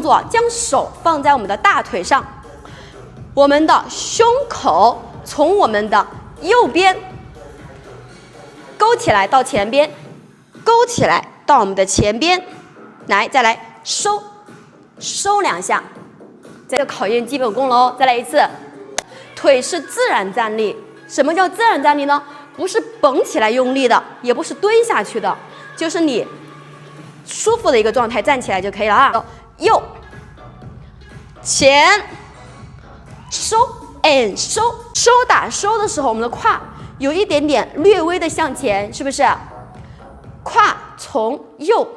作，将手放在我们的大腿上，我们的胸口从我们的右边勾起来到前边，勾起来到我们的前边，来，再来收2下，这个考验基本功喽。再来一次，腿是自然站立。什么叫自然站立呢？不是绷起来用力的，也不是蹲下去的，就是你舒服的一个状态站起来就可以了啊。右前收 and 收打收的时候，我们的胯有一点点略微的向前，是不是？胯从右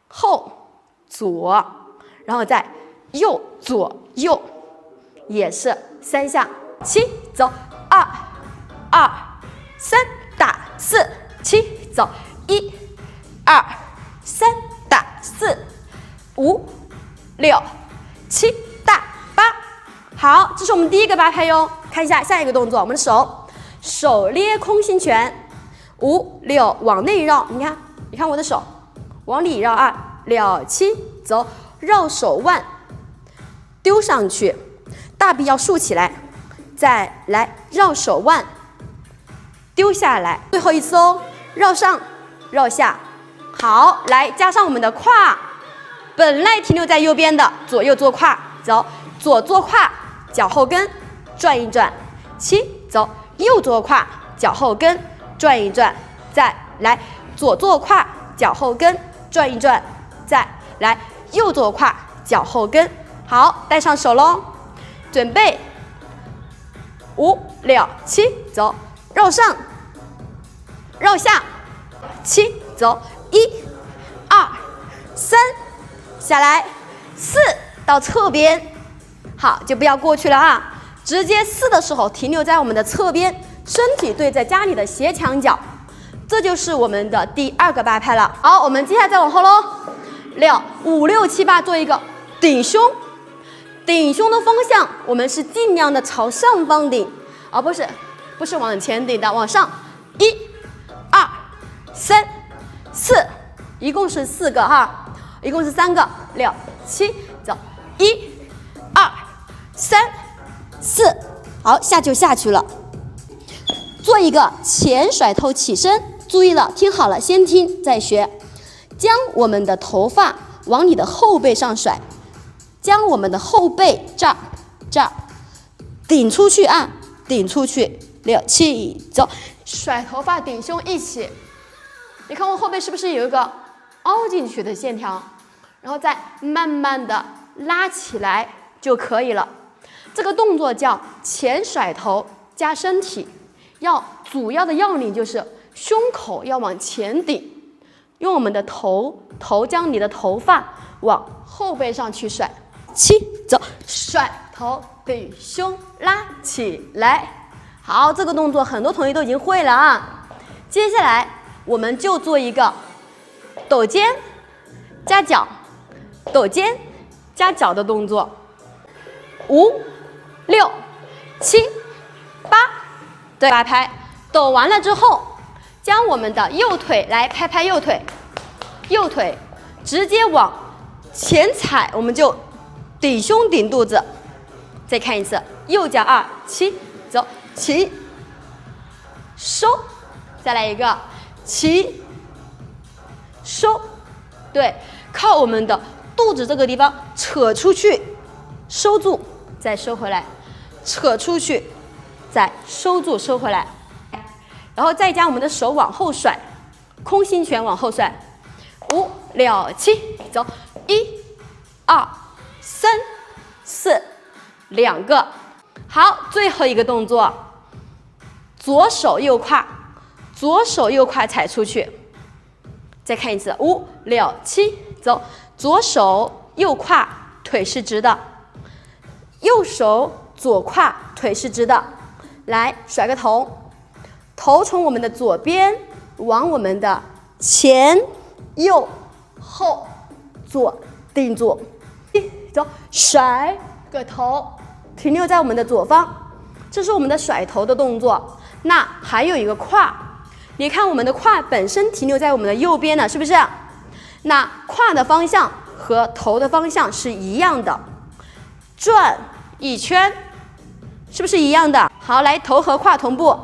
后左，然后再右左右，也是3下。7走，2、3打4，7走，1、2、3打4，5、6、7打8。好，这是我们第一个8拍哟。看一下下一个动作，我们的手捏空心拳，5、6往内绕，你看我的手往里绕，2、6、7走，绕手腕丢上去，大臂要竖起来。再来绕手腕，丢下来，最后一次哦，绕上，绕下。好，来加上我们的胯，本来停留在右边的左右做胯，走，左做胯，脚后跟转一转，7走，右做胯，脚后跟转一转，再来左做胯，脚后跟转一转，再来右做胯，脚后跟。好，带上手喽，准备。5、6、7走，绕上，绕下，7走，1、2、3下来，4到侧边，好，就不要过去了啊，直接4的时候停留在我们的侧边，身体对着家里的斜墙角，这就是我们的第2个8拍了。好，我们接下来再往后喽，5、6、7、8做一个顶胸。顶胸的方向，我们是尽量的朝上方顶，而不是往前顶的，往上。1、2、3、4，一共是4个哈，一共是3个。6、7走，1、2、3、4，好，下就下去了。做一个前甩头起身，注意了，听好了，先听再学。将我们的头发往你的后背上甩。将我们的后背这儿顶出去啊，顶出去，6、7走，甩头发顶胸一起。你看我后背是不是有一个凹进去的线条？然后再慢慢的拉起来就可以了。这个动作叫前甩头加身体，主要的要领就是胸口要往前顶，用我们的头将你的头发往后背上去甩。7走，甩头顶胸拉起来。好，这个动作很多同学都已经会了啊。接下来我们就做一个抖肩加脚，抖肩加脚的动作。5、6、7、8，对，8拍。抖完了之后，将我们的右腿来拍拍右腿，右腿直接往前踩，我们就顶胸顶肚子。再看一次，右脚2、7走，起收，再来一个起收，对，靠我们的肚子这个地方扯出去，收住，再收回来，扯出去，再收住，收回来，然后再将我们的手往后甩，空心拳往后甩。5、6、7走，1、2、3、4，两个。好，最后一个动作，左手右胯，左手右胯踩出去。再看一次，5、6、7走，左手右胯腿是直的，右手左胯腿是直的。来，甩个头，头从我们的左边往我们的前右后左定住，走，甩个头，停留在我们的左方，这是我们的甩头的动作。那还有一个胯，你看我们的胯本身停留在我们的右边呢，是不是？那胯的方向和头的方向是一样的，转一圈，是不是一样的？好，来头和胯同步，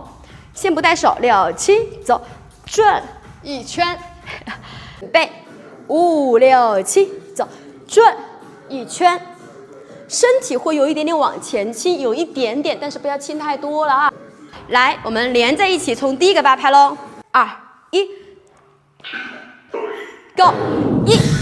先不带手，6、7，走，转一圈，准备，5、6、7，走，转一圈，身体会有一点点往前倾，有一点点，但是不要倾太多了啊。来，我们连在一起，从第一个8拍喽，2、1 ，Go，1。